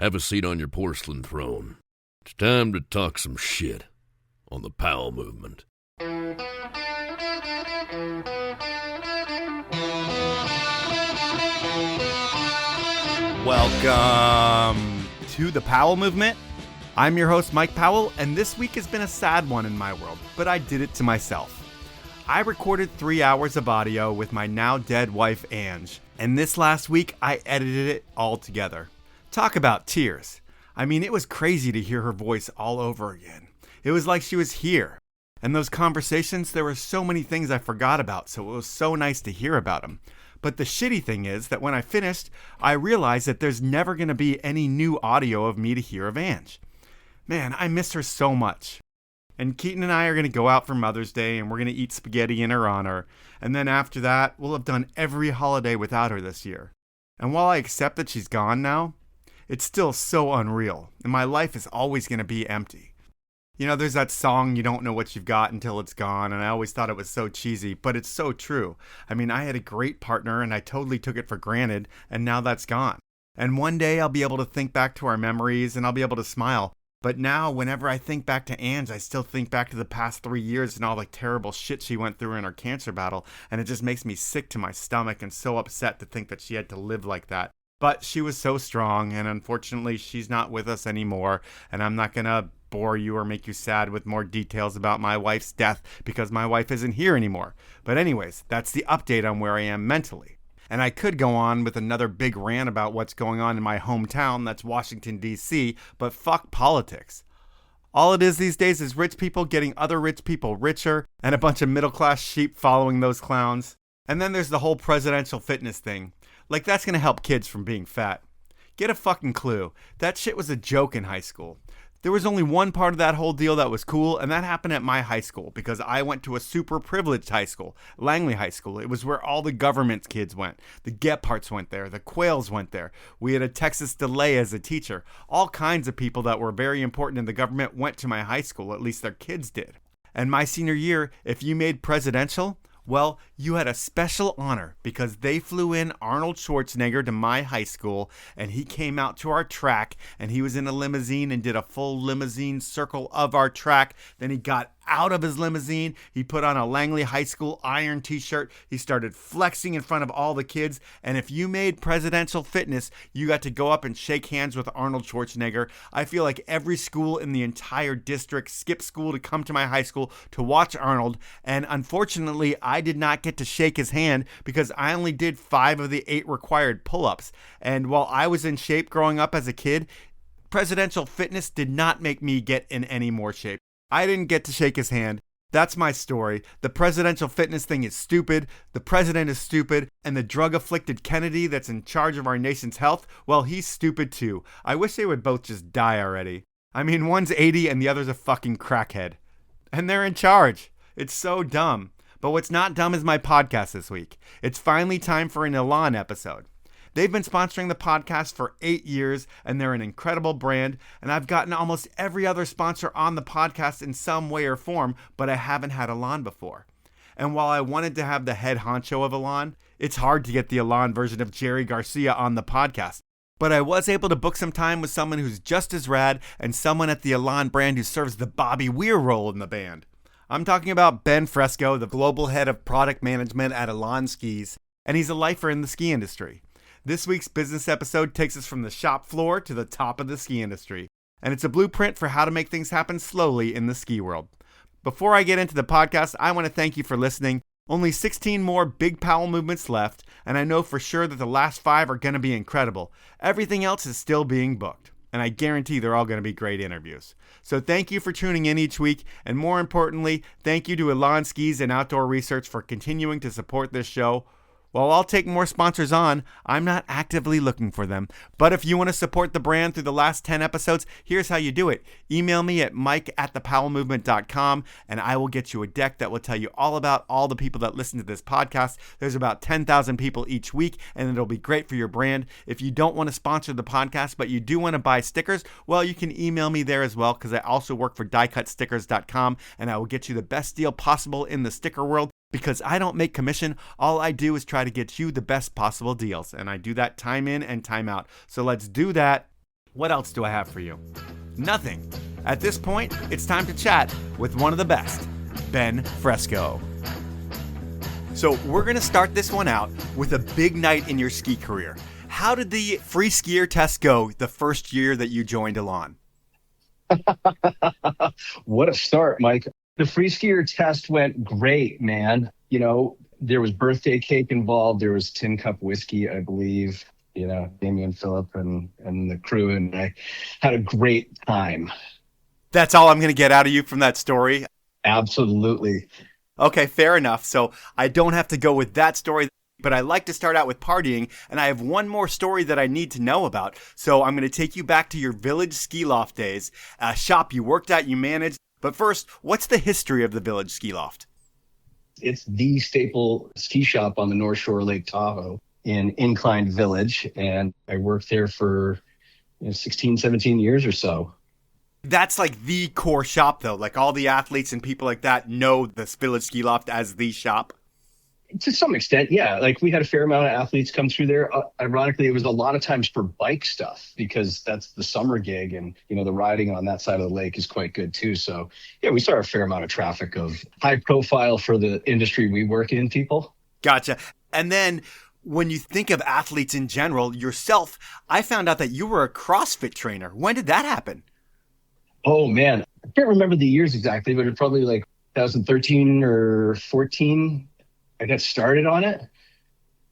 Have a seat on your porcelain throne. It's time to talk some shit on the Powell movement. Welcome to the Powell movement. I'm your host, Mike Powell, and this week has been a sad one in my world, but I did it to myself. I recorded 3 hours of audio with my now dead wife, Ange, and this last week I edited it all together. Talk about tears. I mean, it was crazy to hear her voice all over again. It was like she was here. And those conversations, there were so many things I forgot about, so it was so nice to hear about them. But the shitty thing is that when I finished, I realized that there's never going to be any new audio of me to hear of Ange. Man, I miss her so much. And Keaton and I are going to go out for Mother's Day and we're going to eat spaghetti in her honor. And then after that, we'll have done every holiday without her this year. And while I accept that she's gone now, it's still so unreal. And my life is always going to be empty. You know, there's that song, you don't know what you've got until it's gone, and I always thought it was so cheesy, but it's so true. I mean, I had a great partner, and I totally took it for granted, and now that's gone. And one day I'll be able to think back to our memories, and I'll be able to smile. But now, whenever I think back to Ange, I still think back to the past 3 years and all the terrible shit she went through in her cancer battle, and it just makes me sick to my stomach and so upset to think that she had to live like that. But she was so strong, and unfortunately, she's not with us anymore, and I'm not gonna bore you or make you sad with more details about my wife's death because my wife isn't here anymore. But anyways, that's the update on where I am mentally. And I could go on with another big rant about what's going on in my hometown, that's Washington, D.C., but fuck politics. All it is these days is rich people getting other rich people richer and a bunch of middle-class sheep following those clowns. And then there's the whole presidential fitness thing. Like, that's gonna help kids from being fat. Get a fucking clue. That shit was a joke in high school. There was only one part of that whole deal that was cool, and that happened at my high school because I went to a super privileged high school, Langley High School. It was where all the government's kids went. The Gepards went there. The Quails went there. We had a Texas DeLay as a teacher. All kinds of people that were very important in the government went to my high school, at least their kids did. And my senior year, if you made presidential, well, you had a special honor because they flew in Arnold Schwarzenegger to my high school and he came out to our track and he was in a limousine and did a full limousine circle of our track. Then he got out of his limousine. He put on a Langley High School iron t-shirt. He started flexing in front of all the kids. And if you made presidential fitness, you got to go up and shake hands with Arnold Schwarzenegger. I feel like every school in the entire district skipped school to come to my high school to watch Arnold. And unfortunately, I did not get to shake his hand because I only did 5 of the 8 required pull-ups. And while I was in shape growing up as a kid, presidential fitness did not make me get in any more shape. I didn't get to shake his hand. That's my story. The presidential fitness thing is stupid. The president is stupid. And the drug-afflicted Kennedy that's in charge of our nation's health, well, he's stupid too. I wish they would both just die already. I mean, one's 80 and the other's a fucking crackhead. And they're in charge. It's so dumb. But what's not dumb is my podcast this week. It's finally time for an Elan episode. They've been sponsoring the podcast for 8 years, and they're an incredible brand, and I've gotten almost every other sponsor on the podcast in some way or form, but I haven't had Elan before. And while I wanted to have the head honcho of Elan, it's hard to get the Elan version of Jerry Garcia on the podcast. But I was able to book some time with someone who's just as rad, and someone at the Elan brand who serves the Bobby Weir role in the band. I'm talking about Ben Fresco, the global head of product management at Elan Skis, and he's a lifer in the ski industry. This week's business episode takes us from the shop floor to the top of the ski industry, and it's a blueprint for how to make things happen slowly in the ski world. Before I get into the podcast, I want to thank you for listening. Only 16 more Big Powell movements left, and I know for sure that the last 5 are going to be incredible. Everything else is still being booked, and I guarantee they're all going to be great interviews. So thank you for tuning in each week, and more importantly, thank you to Elan Skis and Outdoor Research for continuing to support this show. While I'll take more sponsors on, I'm not actively looking for them. But if you want to support the brand through the last 10 episodes, here's how you do it. Email me at mike@thepowellmovement.com, and I will get you a deck that will tell you all about all the people that listen to this podcast. There's about 10,000 people each week, and it'll be great for your brand. If you don't want to sponsor the podcast, but you do want to buy stickers, well, you can email me there as well, because I also work for diecutstickers.com, and I will get you the best deal possible in the sticker world. Because I don't make commission, all I do is try to get you the best possible deals. And I do that time in and time out. So let's do that. What else do I have for you? Nothing. At this point, it's time to chat with one of the best, Ben Fresco. So we're going to start this one out with a big night in your ski career. How did the free skier test go the first year that you joined Elan? What a start, Mike. The free skier test went great, man. You know, there was birthday cake involved. There was tin cup whiskey, I believe. You know, Damien Phillip and the crew, and I had a great time. That's all I'm going to get out of you from that story? Absolutely. Okay, fair enough. So I don't have to go with that story, but I like to start out with partying, and I have one more story that I need to know about. So I'm going to take you back to your Village Ski Loft days, a shop you worked at, you managed. But first, what's the history of the Village Ski Loft? It's the staple ski shop on the North Shore of Lake Tahoe in Incline Village, and I worked there for 16, 17 years or so. That's like the core shop, though. Like all the athletes and people like that know this Village Ski Loft as the shop. To some extent, yeah. Like we had a fair amount of athletes come through there. Ironically, it was a lot of times for bike stuff because that's the summer gig, and the riding on that side of the lake is quite good too. So yeah, we saw a fair amount of traffic of high profile for the industry we work in people. Gotcha. And then when you think of athletes in general, yourself, I found out that you were a CrossFit trainer. When did that happen? Oh man, I can't remember the years exactly, but it's probably like 2013 or 14. I got started on it.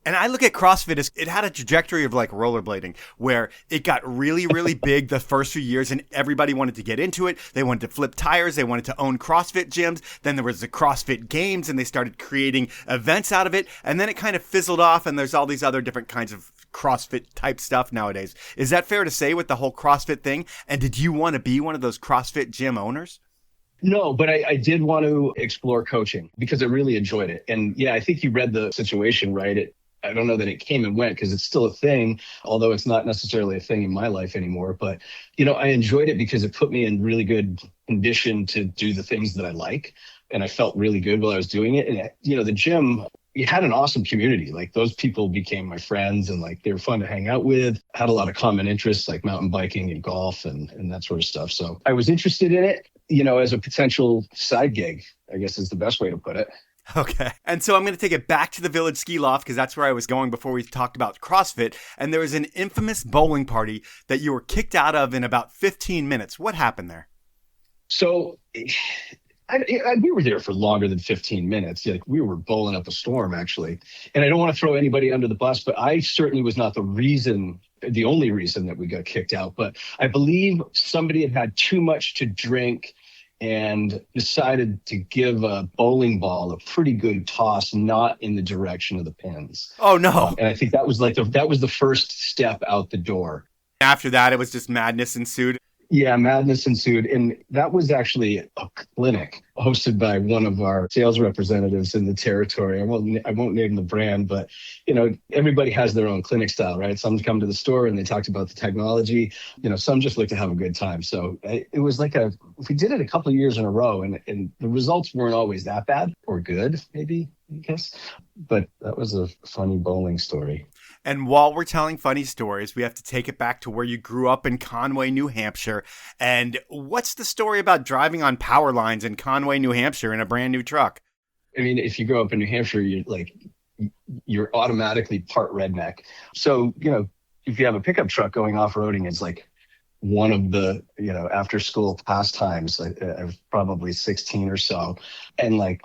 And I look at CrossFit as it had a trajectory of like rollerblading where it got really, really big the first few years and everybody wanted to get into it. They wanted to flip tires. They wanted to own CrossFit gyms. Then there was the CrossFit Games and they started creating events out of it. And then it kind of fizzled off and there's all these other different kinds of CrossFit type stuff nowadays. Is that fair to say with the whole CrossFit thing? And did you want to be one of those CrossFit gym owners? No, but I did want to explore coaching because I really enjoyed it. And yeah, I think you read the situation, right? I don't know that it came and went because it's still a thing, although it's not necessarily a thing in my life anymore. But, I enjoyed it because it put me in really good condition to do the things that I like. And I felt really good while I was doing it. And, the gym, you had an awesome community. Like those people became my friends and like they were fun to hang out with. Had a lot of common interests like mountain biking and golf and that sort of stuff. So I was interested in it, as a potential side gig, I guess is the best way to put it. Okay. And so I'm going to take it back to the Village Ski Loft because that's where I was going before we talked about CrossFit. And there was an infamous bowling party that you were kicked out of in about 15 minutes. What happened there? So we were there for longer than 15 minutes. Like we were bowling up a storm, actually. And I don't want to throw anybody under the bus, but I certainly was not the only reason that we got kicked out. But I believe somebody had had too much to drink and decided to give a bowling ball a pretty good toss, not in the direction of the pins. Oh, no. And I think that was the first step out the door. After that, it was just madness ensued. Yeah, madness ensued. And that was actually a clinic hosted by one of our sales representatives in the territory. I won't name the brand, but, everybody has their own clinic style, right? Some come to the store and they talked about the technology. Some just like to have a good time. So it was like we did it a couple of years in a row and the results weren't always that bad or good, maybe, I guess. But that was a funny bowling story. And while we're telling funny stories, we have to take it back to where you grew up in Conway, New Hampshire. And what's the story about driving on power lines in Conway, New Hampshire in a brand new truck? I mean, if you grow up in New Hampshire, you're automatically part redneck. So, if you have a pickup truck going off-roading, it's like one of the, after school pastimes. I was probably 16 or so. And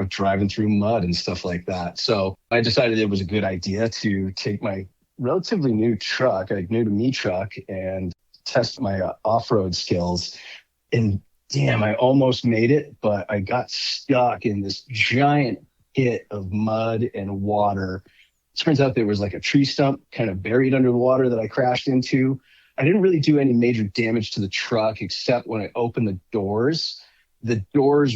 driving through mud and stuff like that. So I decided it was a good idea to take my relatively new truck, like new to me truck, and test my off-road skills. And damn, I almost made it, but I got stuck in this giant pit of mud and water. Turns out there was like a tree stump kind of buried under the water that I crashed into. I didn't really do any major damage to the truck, except when I opened the doors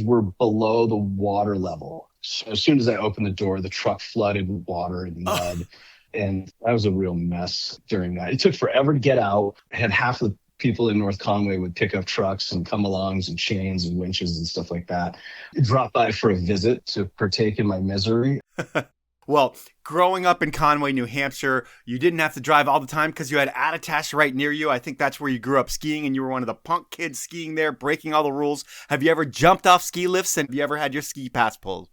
were below the water level. So as soon as I opened the door, the truck flooded with water and mud. And that was a real mess during that. It took forever to get out. I had half of the people in North Conway with pickup trucks and come-alongs and chains and winches and stuff like that drop by for a visit to partake in my misery. Well, growing up in Conway, New Hampshire, you didn't have to drive all the time because you had Attitash right near you. I think that's where you grew up skiing, and you were one of the punk kids skiing there, breaking all the rules. Have you ever jumped off ski lifts, and have you ever had your ski pass pulled?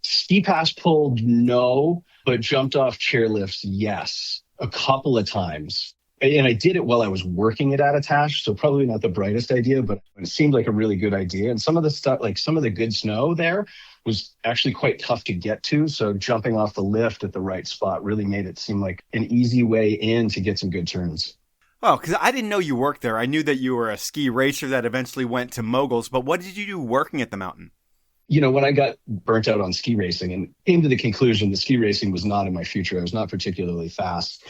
Ski pass pulled, no, but jumped off chairlifts, yes, a couple of times. And I did it while I was working at Attitash, so probably not the brightest idea, but it seemed like a really good idea. And some of the stuff, like some of the good snow there was actually quite tough to get to. So jumping off the lift at the right spot really made it seem like an easy way in to get some good turns. Oh, because I didn't know you worked there. I knew that you were a ski racer that eventually went to moguls, but what did you do working at the mountain? You know, when I got burnt out on ski racing and came to the conclusion that ski racing was not in my future, I was not particularly fast.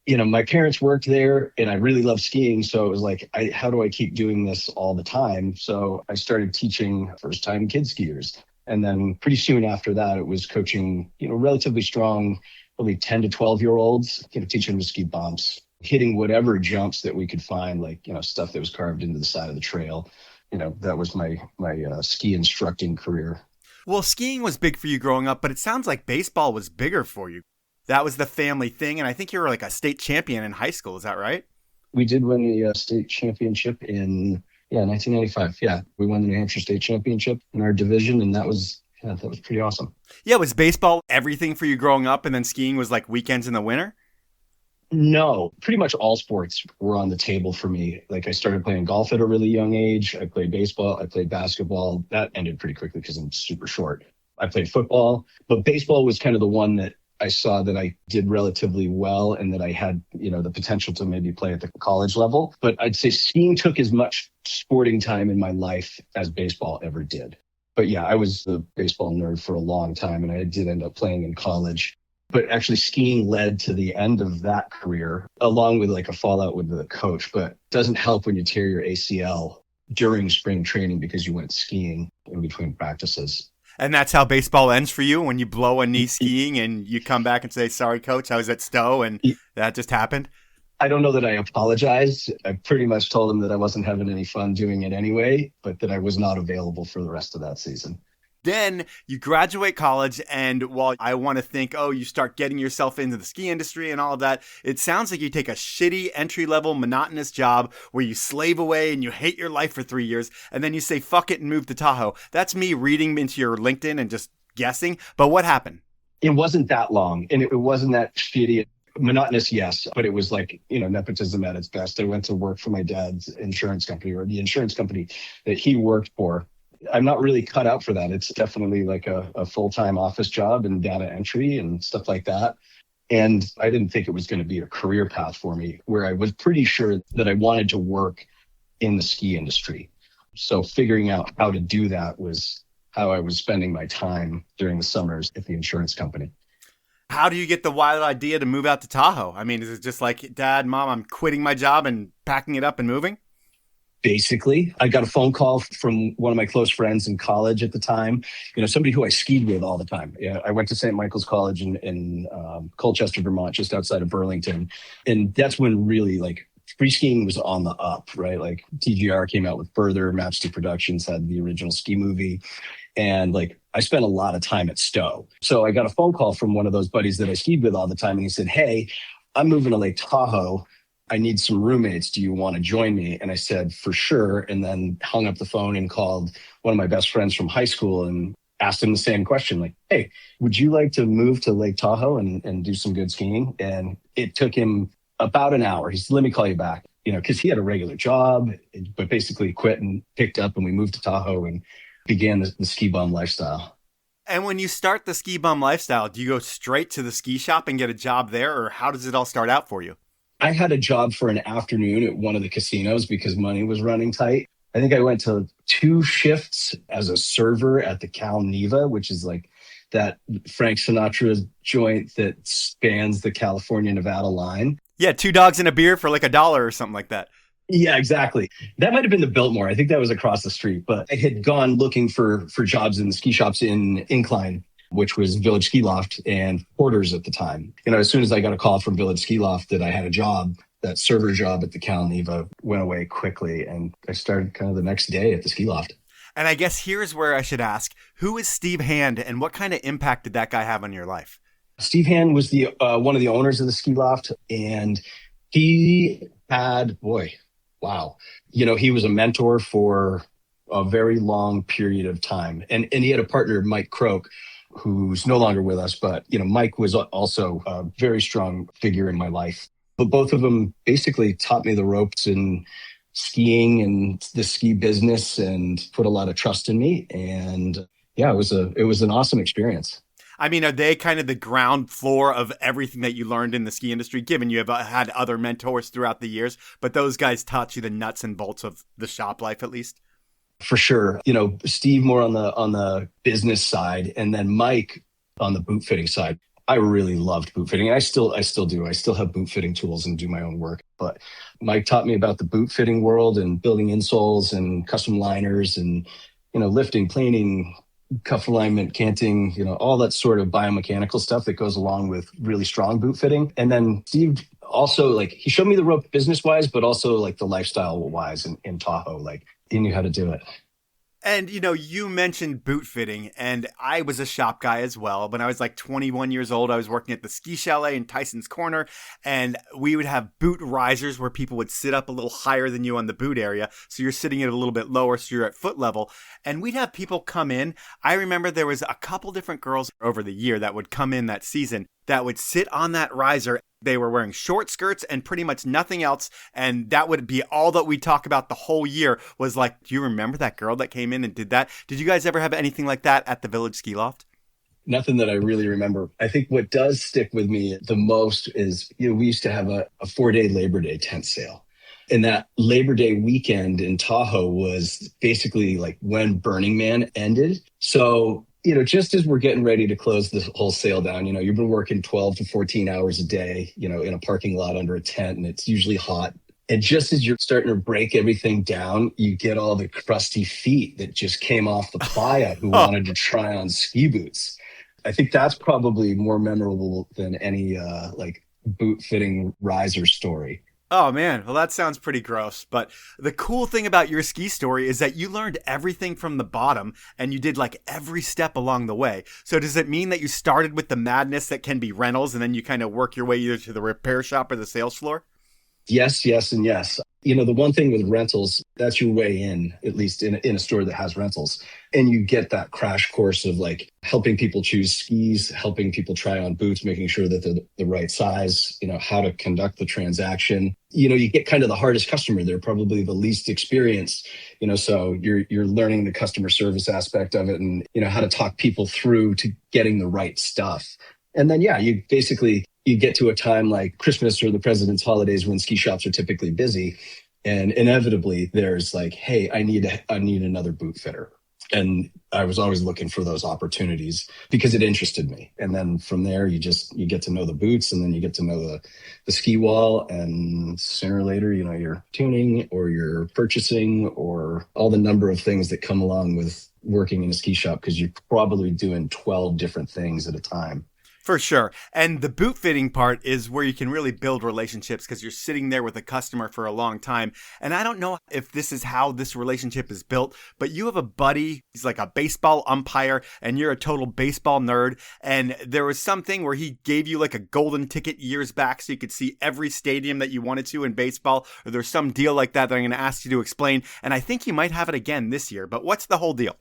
You know, my parents worked there and I really love skiing. So it was like, how do I keep doing this all the time? So I started teaching first-time kid skiers. And then pretty soon after that, it was coaching, relatively strong, probably 10 to 12-year-olds, teaching them to ski bumps, hitting whatever jumps that we could find, like, stuff that was carved into the side of the trail. That was my ski instructing career. Well, skiing was big for you growing up, but it sounds like baseball was bigger for you. That was the family thing, and I think you were like a state champion in high school. Is that right? We did win the state championship in 1995. Yeah, we won the New Hampshire State Championship in our division, and that was pretty awesome. Yeah, was baseball everything for you growing up, and then skiing was like weekends in the winter? No, pretty much all sports were on the table for me. Like I started playing golf at a really young age. I played baseball. I played basketball. That ended pretty quickly because I'm super short. I played football, but baseball was kind of the one that I saw that I did relatively well and that I had, the potential to maybe play at the college level. But I'd say skiing took as much sporting time in my life as baseball ever did. But yeah, I was a baseball nerd for a long time and I did end up playing in college. But actually skiing led to the end of that career, along with like a fallout with the coach. But it doesn't help when you tear your ACL during spring training because you went skiing in between practices. And that's how baseball ends for you, when you blow a knee skiing and you come back and say, sorry, coach, I was at Stowe and that just happened? I don't know that I apologized. I pretty much told him that I wasn't having any fun doing it anyway, but that I was not available for the rest of that season. Then you graduate college, and while I want to think, you start getting yourself into the ski industry and all of that, it sounds like you take a shitty entry-level monotonous job where you slave away and you hate your life for 3 years, and then you say, fuck it, and move to Tahoe. That's me reading into your LinkedIn and just guessing, but what happened? It wasn't that long, and it wasn't that shitty. Monotonous, yes, but it was like, nepotism at its best. I went to work for my dad's insurance company, or the insurance company that he worked for. I'm not really cut out for that. It's definitely like a full-time office job and data entry and stuff like that. And I didn't think it was going to be a career path for me, where I was pretty sure that I wanted to work in the ski industry. So figuring out how to do that was how I was spending my time during the summers at the insurance company. How do you get the wild idea to move out to Tahoe? I mean, is it just like, Dad, Mom, I'm quitting my job and packing it up and moving? Basically, I got a phone call from one of my close friends in college at the time, somebody who I skied with all the time. Yeah, I went to St. Michael's College in Colchester, Vermont, just outside of Burlington. And that's when really like free skiing was on the up, right? Like TGR came out with Further, Matchstick Productions had the original ski movie. And like I spent a lot of time at Stowe. So I got a phone call from one of those buddies that I skied with all the time. And he said, hey, I'm moving to Lake Tahoe. I need some roommates. Do you want to join me? And I said, for sure. And then hung up the phone and called one of my best friends from high school and asked him the same question, like, hey, would you like to move to Lake Tahoe and do some good skiing? And it took him about an hour. He said, let me call you back, because he had a regular job, but basically quit and picked up, and we moved to Tahoe and began the ski bum lifestyle. And when you start the ski bum lifestyle, do you go straight to the ski shop and get a job there, or how does it all start out for you? I had a job for an afternoon at one of the casinos because money was running tight. I think I went to 2 shifts as a server at the Cal Neva, which is like that Frank Sinatra joint that spans the California-Nevada line. Yeah, 2 dogs and a beer for like $1 or something like that. Yeah, exactly. That might have been the Biltmore. I think that was across the street. But I had gone looking for jobs in the ski shops in Incline, which was Village Ski Loft and Porter's at the time. As soon as I got a call from Village Ski Loft that I had a job, that server job at the Cal Neva went away quickly. And I started kind of the next day at the Ski Loft. And I guess here's where I should ask, who is Steve Hand and what kind of impact did that guy have on your life? Steve Hand was the one of the owners of the Ski Loft, and he had, boy, wow. He was a mentor for a very long period of time. And he had a partner, Mike Croak, who's no longer with us, but Mike was also a very strong figure in my life. But both of them basically taught me the ropes in skiing and the ski business and put a lot of trust in me. And yeah, it was an awesome experience. I mean, are they kind of the ground floor of everything that you learned in the ski industry, given you have had other mentors throughout the years, but those guys taught you the nuts and bolts of the shop life, at least? For sure. Steve more on the business side, and then Mike on the boot fitting side. I really loved boot fitting. And I still do. I still have boot fitting tools and do my own work. But Mike taught me about the boot fitting world and building insoles and custom liners and, lifting, planing, cuff alignment, canting, all that sort of biomechanical stuff that goes along with really strong boot fitting. And then Steve also, he showed me the rope business wise, but also the lifestyle wise in Tahoe. He knew how to do it. And, you mentioned boot fitting, and I was a shop guy as well. When I was 21 years old, I was working at the ski chalet in Tyson's Corner, and we would have boot risers where people would sit up a little higher than you on the boot area. So you're sitting at a little bit lower, so you're at foot level. And we'd have people come in. I remember there was a couple different girls over the year that would come in that season that would sit on that riser. They were wearing short skirts and pretty much nothing else. And that would be all that we talk about the whole year was do you remember that girl that came in and did that? Did you guys ever have anything like that at the Village Ski Loft? Nothing that I really remember. I think what does stick with me the most is, we used to have a 4-day Labor Day tent sale. And that Labor Day weekend in Tahoe was basically when Burning Man ended. So just as we're getting ready to close the whole sale down, you've been working 12 to 14 hours a day, in a parking lot under a tent, and it's usually hot. And just as you're starting to break everything down, you get all the crusty feet that just came off the playa who wanted to try on ski boots. I think that's probably more memorable than any boot fitting riser story. Oh, man. Well, that sounds pretty gross. But the cool thing about your ski story is that you learned everything from the bottom and you did every step along the way. So does it mean that you started with the madness that can be rentals and then you kind of work your way either to the repair shop or the sales floor? Yes, and yes. The one thing with rentals, that's your way in, at least in a store that has rentals. And you get that crash course of helping people choose skis, helping people try on boots, making sure that they're the right size, how to conduct the transaction. You get kind of the hardest customer. They're probably the least experienced, so you're learning the customer service aspect of it and, how to talk people through to getting the right stuff. And then, you get to a time like Christmas or the President's holidays when ski shops are typically busy. And inevitably there's hey, I need another boot fitter. And I was always looking for those opportunities because it interested me. And then from there, you get to know the boots and then you get to know the ski wall. And sooner or later, you're tuning or you're purchasing or all the number of things that come along with working in a ski shop because you're probably doing 12 different things at a time. For sure. And the boot fitting part is where you can really build relationships because you're sitting there with a customer for a long time. And I don't know if this is how this relationship is built, but you have a buddy, he's like a baseball umpire and you're a total baseball nerd. And there was something where he gave you a golden ticket years back so you could see every stadium that you wanted to in baseball. Or there's some deal like that I'm going to ask you to explain. And I think you might have it again this year, but what's the whole deal?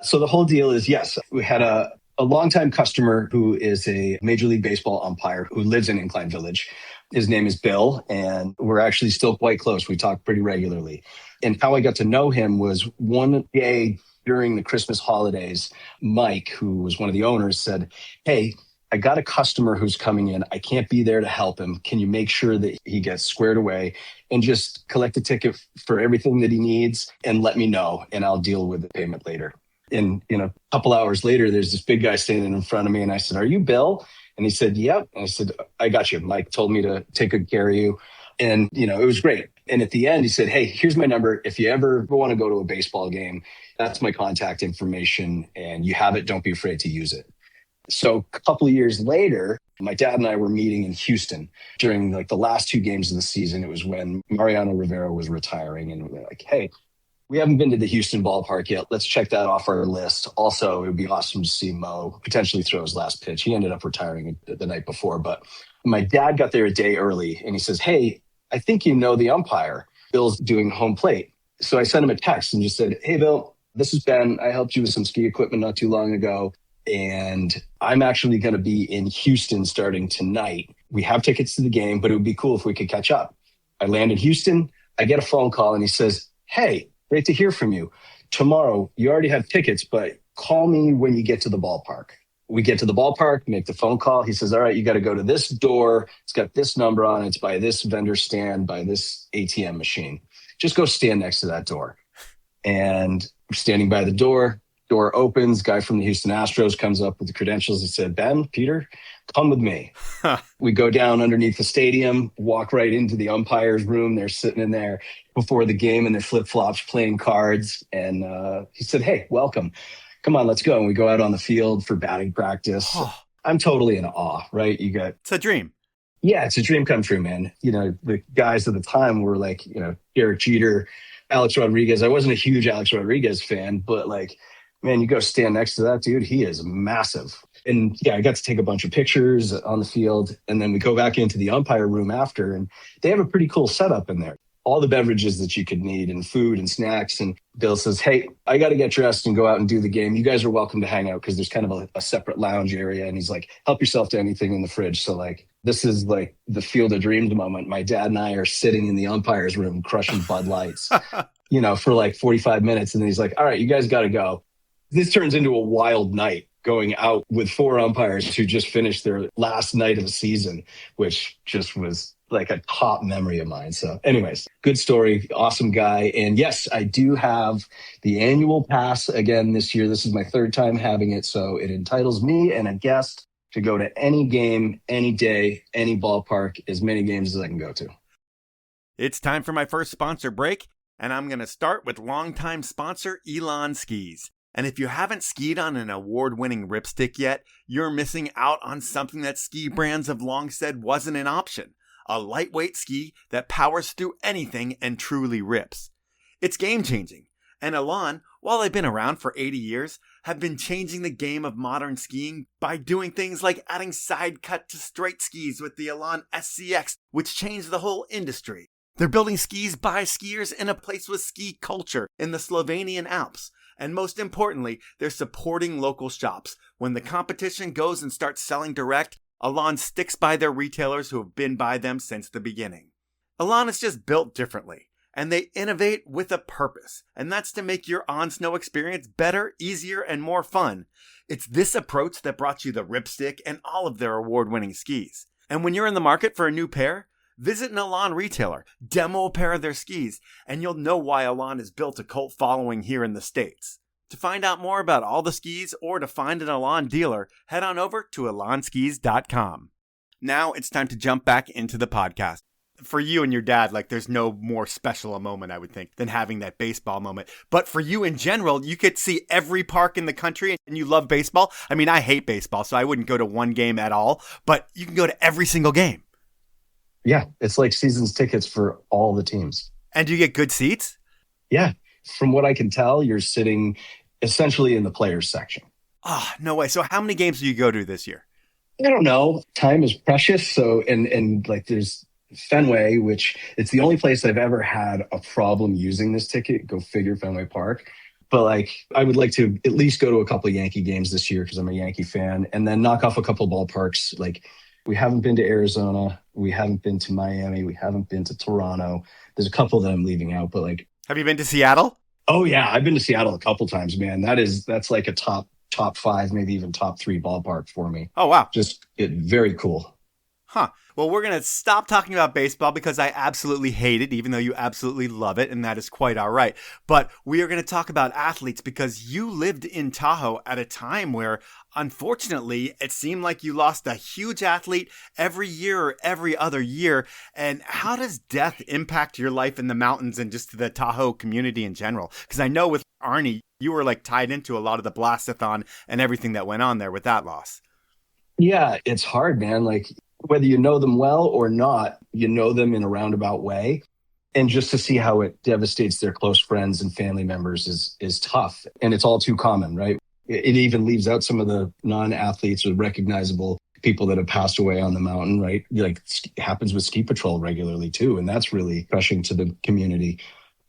So the whole deal is, yes, we had a longtime customer who is a Major League Baseball umpire who lives in Incline Village. His name is Bill, and we're actually still quite close. We talk pretty regularly. And how I got to know him was one day during the Christmas holidays, Mike, who was one of the owners, said, "Hey, I got a customer who's coming in. I can't be there to help him. Can you make sure that he gets squared away and just collect a ticket for everything that he needs and let me know, and I'll deal with the payment later." And, a couple hours later, there's this big guy standing in front of me. And I said, "Are you Bill?" And he said, "Yep." And I said, "I got you. Mike told me to take good care of you." And, it was great. And at the end, he said, "Hey, here's my number. If you ever want to go to a baseball game, that's my contact information. And you have it. Don't be afraid to use it." So a couple of years later, my dad and I were meeting in Houston during the last two games of the season. It was when Mariano Rivera was retiring. And we're like, "Hey, we haven't been to the Houston ballpark yet. Let's check that off our list. Also, it would be awesome to see Mo potentially throw his last pitch. He ended up retiring the night before, but my dad got there a day early and he says, hey, I think you know the umpire. Bill's doing home plate. So I sent him a text and just said, hey, Bill, this is Ben. I helped you with some ski equipment not too long ago. And I'm actually going to be in Houston starting tonight. We have tickets to the game, but it would be cool if we could catch up. I land in Houston. I get a phone call and he says, hey, great to hear from you. Tomorrow, you already have tickets, but call me when you get to the ballpark. We get to the ballpark, make the phone call. He says, all right, you got to go to this door. It's got this number on it. It's by this vendor stand, by this ATM machine. Just go stand next to that door. And we're standing by the door. Door opens. Guy from the Houston Astros comes up with the credentials. He said, Ben, Peter, come with me. We go down underneath the stadium, walk right into the umpire's room. They're sitting in there before the game in their flip-flops playing cards. And he said, hey, welcome. Come on, let's go. And we go out on the field for batting practice. I'm totally in awe, right? It's a dream. Yeah, it's a dream come true, man. You know, the guys at the time were like, you know, Derek Jeter, Alex Rodriguez. I wasn't a huge Alex Rodriguez fan, but like, man, you go stand next to that dude. He is massive. And yeah, I got to take a bunch of pictures on the field. And then we go back into the umpire room after, and they have a pretty cool setup in there. All the beverages that you could need and food and snacks. And Bill says, hey, I got to get dressed and go out and do the game. You guys are welcome to hang out because there's kind of a separate lounge area. And he's like, help yourself to anything in the fridge. So like, this is like the Field of Dreams moment. My dad and I are sitting in the umpire's room crushing Bud Lights, you know, for like 45 minutes. And then he's like, all right, you guys got to go. This turns into a wild night going out with 4 umpires who just finished their last night of the season, which just was like a top memory of mine. So anyways, good story. Awesome guy. And yes, I do have the annual pass again this year. This is my 3rd time having it. So it entitles me and a guest to go to any game, any day, any ballpark, as many games as I can go to. It's time for my first sponsor break. And I'm going to start with longtime sponsor Elan Skis. And if you haven't skied on an award-winning ripstick yet, you're missing out on something that ski brands have long said wasn't an option. A lightweight ski that powers through anything and truly rips. It's game-changing. And Elan, while they've been around for 80 years, have been changing the game of modern skiing by doing things like adding side cut to straight skis with the Elan SCX, which changed the whole industry. They're building skis by skiers in a place with ski culture in the Slovenian Alps. And most importantly, they're supporting local shops. When the competition goes and starts selling direct, Elan sticks by their retailers who have been by them since the beginning. Elan is just built differently, and they innovate with a purpose, and that's to make your on-snow experience better, easier, and more fun. It's this approach that brought you the Ripstick and all of their award-winning skis. And when you're in the market for a new pair, visit an Elan retailer, demo a pair of their skis, and you'll know why Elan has built a cult following here in the States. To find out more about all the skis or to find an Elan dealer, head on over to elanskis.com. Now it's time to jump back into the podcast. For you and your dad, like there's no more special a moment, I would think, than having that baseball moment. But for you in general, you could see every park in the country and you love baseball. I mean, I hate baseball, so I wouldn't go to one game at all, but you can go to every single game. Yeah, it's like season's tickets for all the teams. And do you get good seats? Yeah. From what I can tell, you're sitting essentially in the players section. Oh, no way. So how many games do you go to this year? I don't know. Time is precious. So, and like there's Fenway, which it's the only place I've ever had a problem using this ticket. Go figure, Fenway Park. But like, I would like to at least go to a couple of Yankee games this year because I'm a Yankee fan, and then knock off a couple of ballparks. Like we haven't been to Arizona. We haven't been to Miami. We haven't been to Toronto. There's a couple that I'm leaving out, but like, have you been to Seattle? Oh yeah, I've been to Seattle a couple times, man. That's like a top 5, maybe even top 3 ballpark for me. Oh wow, very cool. Huh. Well, we're going to stop talking about baseball because I absolutely hate it, even though you absolutely love it, and that is quite all right. But we are going to talk about athletes because you lived in Tahoe at a time where, unfortunately, it seemed like you lost a huge athlete every year or every other year. And how does death impact your life in the mountains and just the Tahoe community in general? Because I know with Arnie, you were like tied into a lot of the Blastathon and everything that went on there with that loss. Yeah, it's hard, man. Like, whether you know them well or not, you know them in a roundabout way. And just to see how it devastates their close friends and family members is tough. And it's all too common, right? It even leaves out some of the non-athletes or recognizable people that have passed away on the mountain, right? Like it happens with ski patrol regularly too. And that's really crushing to the community.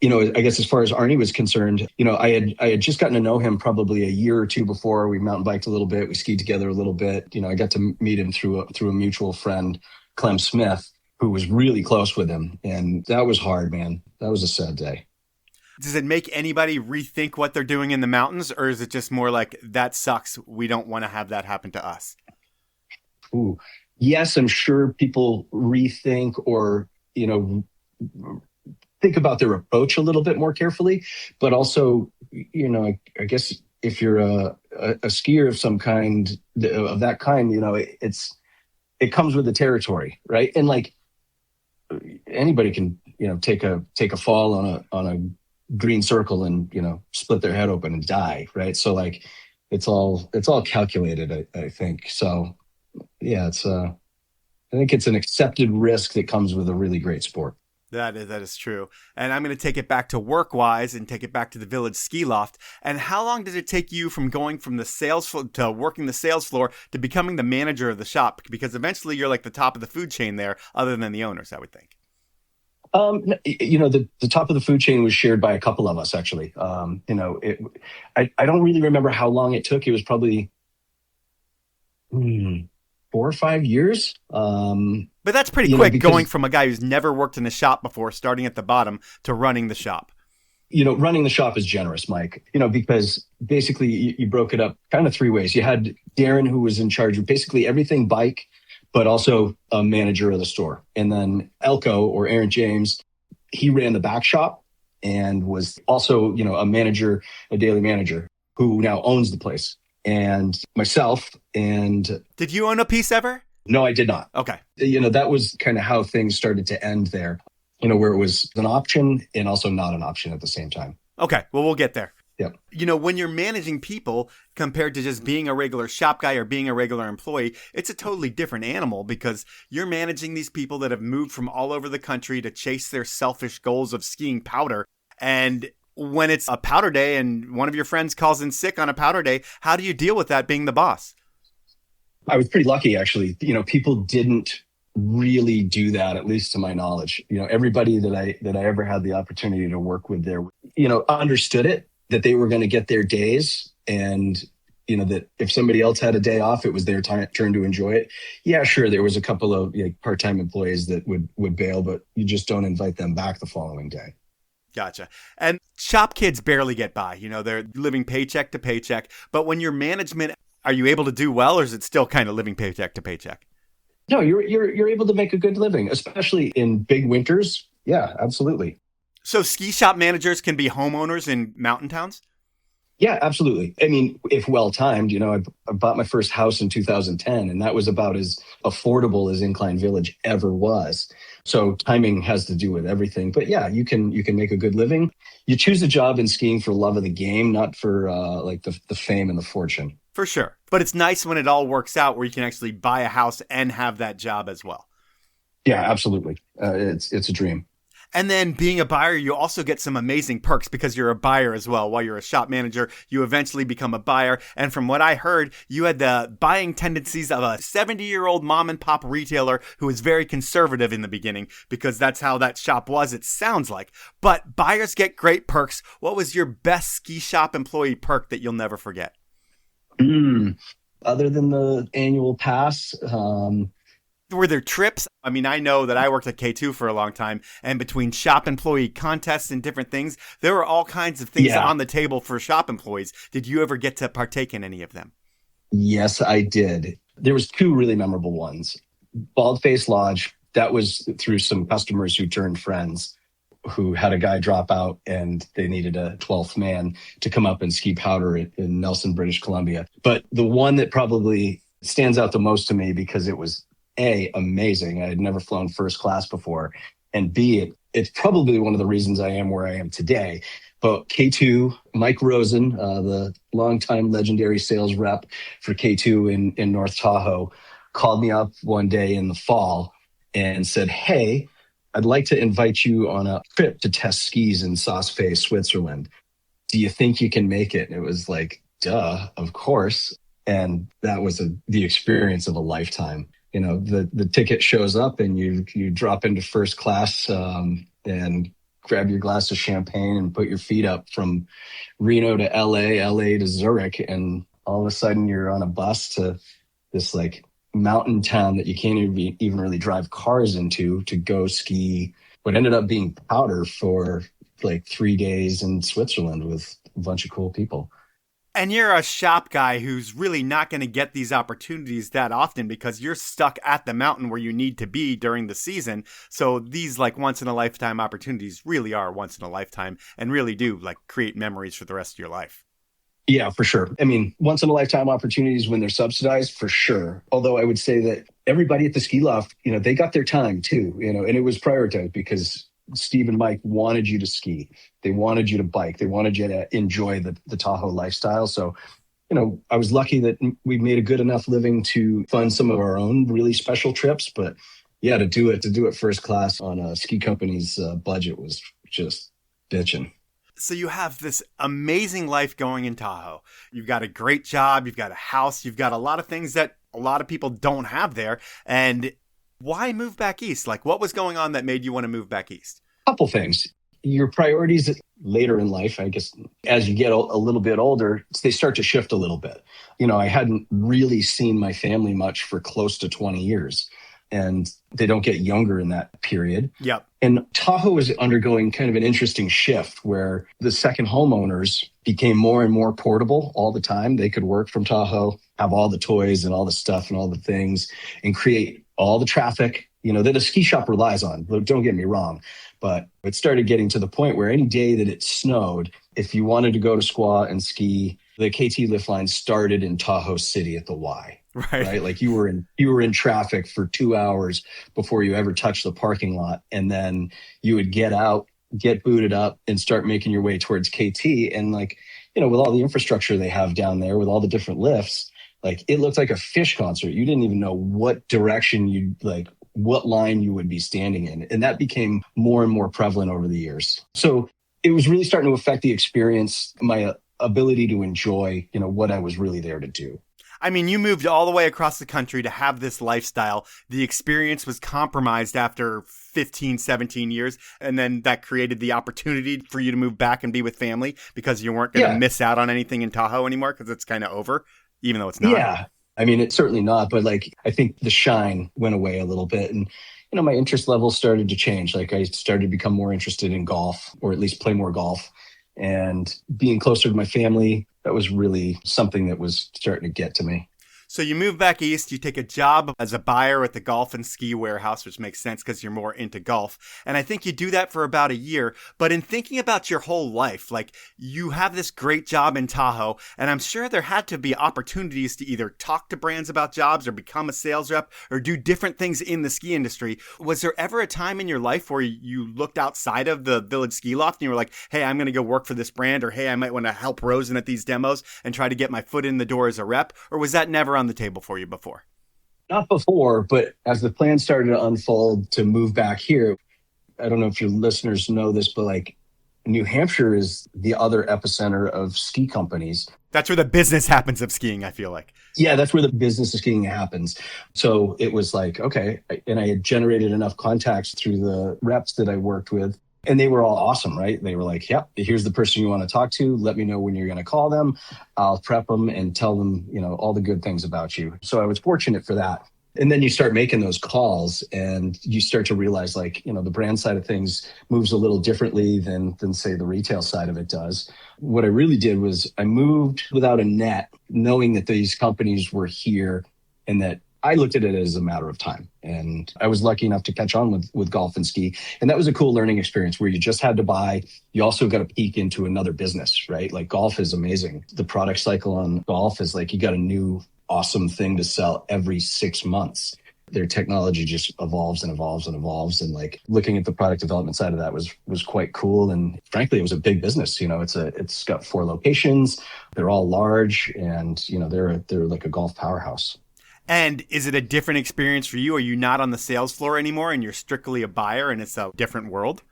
I guess as far as Arnie was concerned, I had just gotten to know him probably a year or two before. We mountain biked a little bit. We skied together a little bit. I got to meet him through a mutual friend, Clem Smith, who was really close with him. And that was hard, man. That was a sad day. Does it make anybody rethink what they're doing in the mountains, or is it just more like, that sucks, we don't want to have that happen to us? Ooh, yes, I'm sure people rethink or, think about their approach a little bit more carefully. But also, I guess if you're a skier of some kind, of that kind, it comes with the territory, right? And like anybody can, take a fall on a green circle and, split their head open and die, right? So like it's all calculated, I think. So yeah, I think it's an accepted risk that comes with a really great sport. That is true. And I'm going to take it back to work-wise and take it back to the Village Ski Loft. And how long did it take you from going from the sales floor to working the sales floor to becoming the manager of the shop? Because eventually you're like the top of the food chain there, other than the owners, I would think. The top of the food chain was shared by a couple of us, actually. I don't really remember how long it took. It was probably 4 or 5 years. But that's pretty quick, going from a guy who's never worked in a shop before, starting at the bottom, to running the shop. Running the shop is generous, Mike, because basically you broke it up kind of 3 ways. You had Darren, who was in charge of basically everything bike, but also a manager of the store. And then Elko, or Aaron James, he ran the back shop and was also, a manager, a daily manager, who now owns the place. And myself and... Did you own a piece ever? No, I did not. Okay. That was kind of how things started to end there, where it was an option and also not an option at the same time. Okay. Well, we'll get there. Yeah. When you're managing people compared to just being a regular shop guy or being a regular employee, it's a totally different animal, because you're managing these people that have moved from all over the country to chase their selfish goals of skiing powder. And when it's a powder day and one of your friends calls in sick on a powder day, how do you deal with that being the boss? I was pretty lucky, actually. People didn't really do that, at least to my knowledge. Everybody that I ever had the opportunity to work with there, understood it, that they were going to get their days, and that if somebody else had a day off, it was their turn to enjoy it. Yeah, sure, there was a couple of part-time employees that would bail, but you just don't invite them back the following day. Gotcha. And shop kids barely get by. They're living paycheck to paycheck. But when you're management, are you able to do well, or is it still kind of living paycheck to paycheck? No, you're able to make a good living, especially in big winters. Yeah, absolutely. So ski shop managers can be homeowners in mountain towns? Yeah, absolutely. I mean, if well-timed, I bought my first house in 2010, and that was about as affordable as Incline Village ever was. So timing has to do with everything. But yeah, you can make a good living. You choose a job in skiing for love of the game, not for the fame and the fortune. For sure. But it's nice when it all works out, where you can actually buy a house and have that job as well. Yeah, absolutely. It's a dream. And then being a buyer, you also get some amazing perks because you're a buyer as well. While you're a shop manager, you eventually become a buyer. And from what I heard, you had the buying tendencies of a 70-year-old mom and pop retailer who was very conservative in the beginning, because that's how that shop was, it sounds like. But buyers get great perks. What was your best ski shop employee perk that you'll never forget? Other than the annual pass, were there trips? I mean, I know that I worked at K2 for a long time, and between shop employee contests and different things, there were all kinds of things on the table for shop employees. Did you ever get to partake in any of them? Yes, I did. There was 2 really memorable ones. Baldface Lodge, that was through some customers who turned friends, who had a guy drop out and they needed a 12th man to come up and ski powder in Nelson, British Columbia. But the one that probably stands out the most to me, because it was A, amazing. I had never flown first class before. And B, it's probably one of the reasons I am where I am today. But K2, Mike Rosen, the longtime legendary sales rep for K2 in North Tahoe, called me up one day in the fall and said, "Hey, I'd like to invite you on a trip to test skis in Saas-Fee, Switzerland. Do you think you can make it? And it was like, duh, of course. And that was the experience of a lifetime. The ticket shows up and you drop into first class and grab your glass of champagne and put your feet up from Reno to LA to Zurich. And all of a sudden you're on a bus to this like mountain town that you can't even really drive cars into to go ski what ended up being powder for like 3 days in Switzerland with a bunch of cool people. And you're a shop guy who's really not going to get these opportunities that often because you're stuck at the mountain where you need to be during the season. So these like once in a lifetime opportunities really are once in a lifetime and really do like create memories for the rest of your life. Yeah, for sure. I mean, once in a lifetime opportunities when they're subsidized, for sure. Although I would say that everybody at the Ski Loft, they got their time too, and it was prioritized because Steve and Mike wanted you to ski. They wanted you to bike. They wanted you to enjoy the Tahoe lifestyle. So, I was lucky that we made a good enough living to fund some of our own really special trips. But yeah, to do it first class on a ski company's budget was just bitching. So you have this amazing life going in Tahoe. You've got a great job. You've got a house. You've got a lot of things that a lot of people don't have there. And why move back east? Like, what was going on that made you want to move back east? Couple things. Your priorities later in life, I guess, as you get a little bit older, they start to shift a little bit. I hadn't really seen my family much for close to 20 years. And they don't get younger in that period. Yep. And Tahoe is undergoing kind of an interesting shift where the second homeowners became more and more portable all the time. They could work from Tahoe, have all the toys and all the stuff and all the things and create all the traffic, that a ski shop relies on. Don't get me wrong. But it started getting to the point where any day that it snowed, if you wanted to go to Squaw and ski, the KT lift line started in Tahoe City at the Y. Right. Like you were in traffic for 2 hours before you ever touched the parking lot. And then you would get out, get booted up and start making your way towards KT. And like, with all the infrastructure they have down there with all the different lifts, like it looked like a fish concert. You didn't even know what direction what line you would be standing in. And that became more and more prevalent over the years. So it was really starting to affect the experience, my ability to enjoy, what I was really there to do. I mean, you moved all the way across the country to have this lifestyle. The experience was compromised after 15, 17 years. And then that created the opportunity for you to move back and be with family because you weren't going to miss out on anything in Tahoe anymore because it's kind of over, even though it's not. Yeah. I mean, it's certainly not. But like, I think the shine went away a little bit. And, my interest levels started to change. Like I started to become more interested in golf or at least play more golf and being closer to my family. That was really something that was starting to get to me. So you move back east, you take a job as a buyer at the golf and ski warehouse, which makes sense because you're more into golf. And I think you do that for about a year. But in thinking about your whole life, like you have this great job in Tahoe, and I'm sure there had to be opportunities to either talk to brands about jobs or become a sales rep or do different things in the ski industry. Was there ever a time in your life where you looked outside of the Village Ski Loft and you were like, hey, I'm going to go work for this brand, or hey, I might want to help Rosen at these demos and try to get my foot in the door as a rep? Or was that never on the table for you before? Not before, but as the plan started to unfold to move back here, I don't know if your listeners know this, but like New Hampshire is the other epicenter of ski companies. That's where the business happens of skiing, I feel like. Yeah, that's where the business of skiing happens. So it was like, okay. And I had generated enough contacts through the reps that I worked with. And they were all awesome, right? They were like, yep, here's the person you want to talk to. Let me know when you're going to call them. I'll prep them and tell them, all the good things about you. So I was fortunate for that. And then you start making those calls and you start to realize like, the brand side of things moves a little differently than say the retail side of it does. What I really did was I moved without a net, knowing that these companies were here and that I looked at it as a matter of time. And I was lucky enough to catch on with golf and ski. And that was a cool learning experience where you just had to buy. You also got to peek into another business, right? Like golf is amazing. The product cycle on golf is like you got a new awesome thing to sell every 6 months. Their technology just evolves and evolves and evolves. And like looking at the product development side of that was quite cool. And frankly, it was a big business. It's got 4 locations. They're all large and, they're like a golf powerhouse. And is it a different experience for you? Are you not on the sales floor anymore and you're strictly a buyer and it's a different world?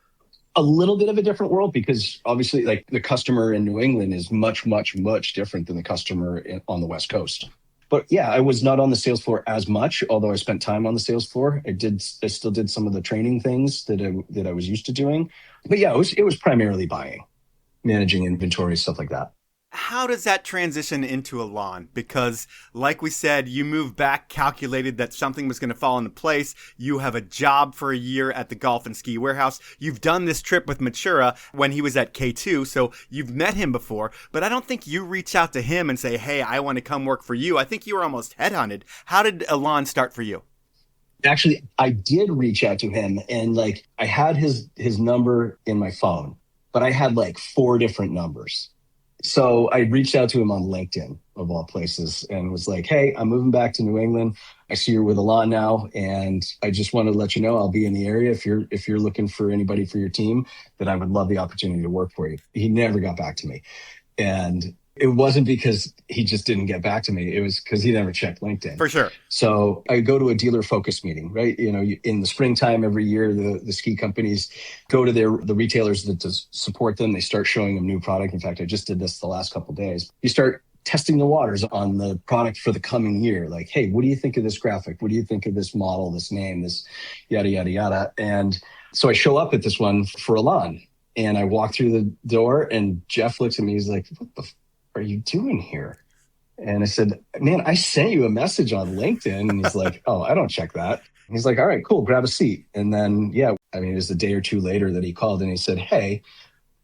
A little bit of a different world because obviously like the customer in New England is much, much, much different than the customer on the West Coast. But yeah, I was not on the sales floor as much, although I spent time on the sales floor. I still did some of the training things that I was used to doing. But yeah, it was primarily buying, managing inventory, stuff like that. How does that transition into Elan? Because like we said, you moved back, calculated that something was going to fall into place. You have a job for a year at the Golf and Ski Warehouse. You've done this trip with Matura when he was at K2, so you've met him before. But I don't think you reach out to him and say, hey, I want to come work for you. I think you were almost headhunted. How did Elan start for you? Actually, I did reach out to him and like I had his number in my phone, but I had like 4 different numbers. So I reached out to him on LinkedIn, of all places, and was like, hey, I'm moving back to New England. I see you're with Elan now, and I just wanted to let you know I'll be in the area if you're looking for anybody for your team, that I would love the opportunity to work for you. He never got back to me. And it wasn't because he just didn't get back to me. It was because he never checked LinkedIn. For sure. So I go to a dealer focus meeting, right? You know, in the springtime every year, the ski companies go to the retailers that support them. They start showing them new product. In fact, I just did this the last couple of days. You start testing the waters on the product for the coming year. Like, hey, what do you think of this graphic? What do you think of this model, this name, this yada, yada, yada. And so I show up at this one for Elan and I walk through the door and Jeff looks at me. He's like, what the are you doing here? And I said, man, I sent you a message on LinkedIn. And he's like, oh, I don't check that. And he's like, all right, cool, grab a seat. And then, yeah, I mean, it was a day or two later that he called and he said, hey,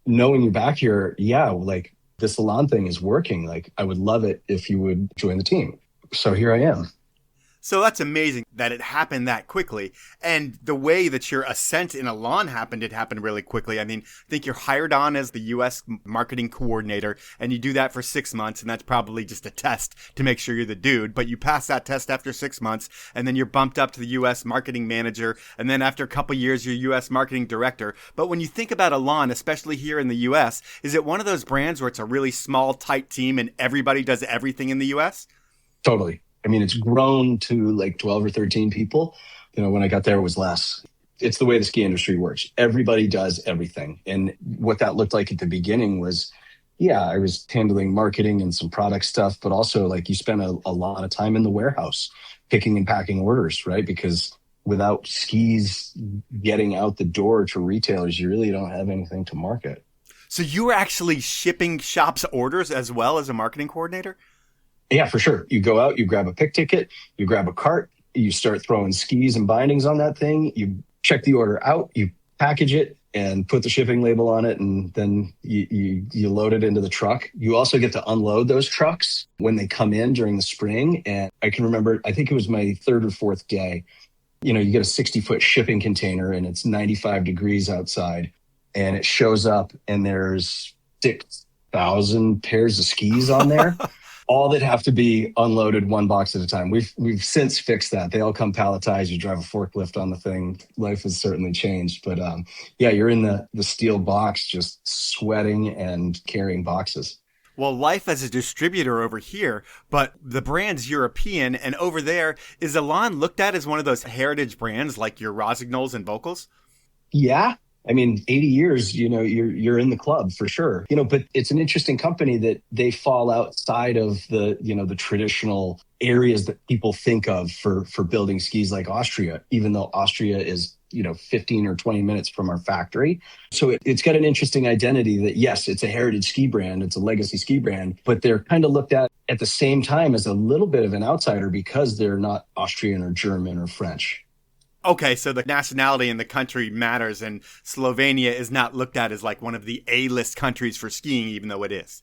knowing you're back here, yeah, like this Elan thing is working. Like, I would love it if you would join the team. So here I am. So that's amazing that it happened that quickly. And the way that your ascent in Elan happened, it happened really quickly. I mean, I think you're hired on as the U.S. marketing coordinator, and you do that for 6 months, and that's probably just a test to make sure you're the dude. But you pass that test after 6 months, and then you're bumped up to the U.S. marketing manager, and then after a couple years, you're U.S. marketing director. But when you think about Elan, especially here in the U.S., is it one of those brands where it's a really small, tight team, and everybody does everything in the U.S.? Totally. I mean, it's grown to like 12 or 13 people. You know, when I got there, it was less. It's the way the ski industry works. Everybody does everything. And what that looked like at the beginning was, yeah, I was handling marketing and some product stuff, but also like you spend a lot of time in the warehouse picking and packing orders, right? Because without skis getting out the door to retailers, you really don't have anything to market. So you were actually shipping shops orders as well as a marketing coordinator? Yeah, for sure. You go out, you grab a pick ticket, you grab a cart, you start throwing skis and bindings on that thing. You check the order out, you package it and put the shipping label on it. And then you load it into the truck. You also get to unload those trucks when they come in during the spring. And I can remember, I think it was my 3rd or 4th day, you know, you get a 60-foot shipping container and it's 95 degrees outside and it shows up and there's 6,000 pairs of skis on there. All that have to be unloaded one box at a time. We've since fixed that. They all come palletized. You drive a forklift on the thing. Life has certainly changed. But yeah, you're in the steel box just sweating and carrying boxes. Well, life as a distributor over here, but the brand's European, and over there, is Elan looked at as one of those heritage brands like your Rosignol's and Vocals? Yeah. I mean, 80 years, you know, you're in the club for sure, you know, but it's an interesting company that they fall outside of the, you know, the traditional areas that people think of for building skis like Austria, even though Austria is, you know, 15 or 20 minutes from our factory. So it's got an interesting identity that, yes, it's a heritage ski brand. It's a legacy ski brand, but they're kind of looked at the same time as a little bit of an outsider because they're not Austrian or German or French. Okay, so the nationality in the country matters, and Slovenia is not looked at as like one of the A-list countries for skiing, even though it is.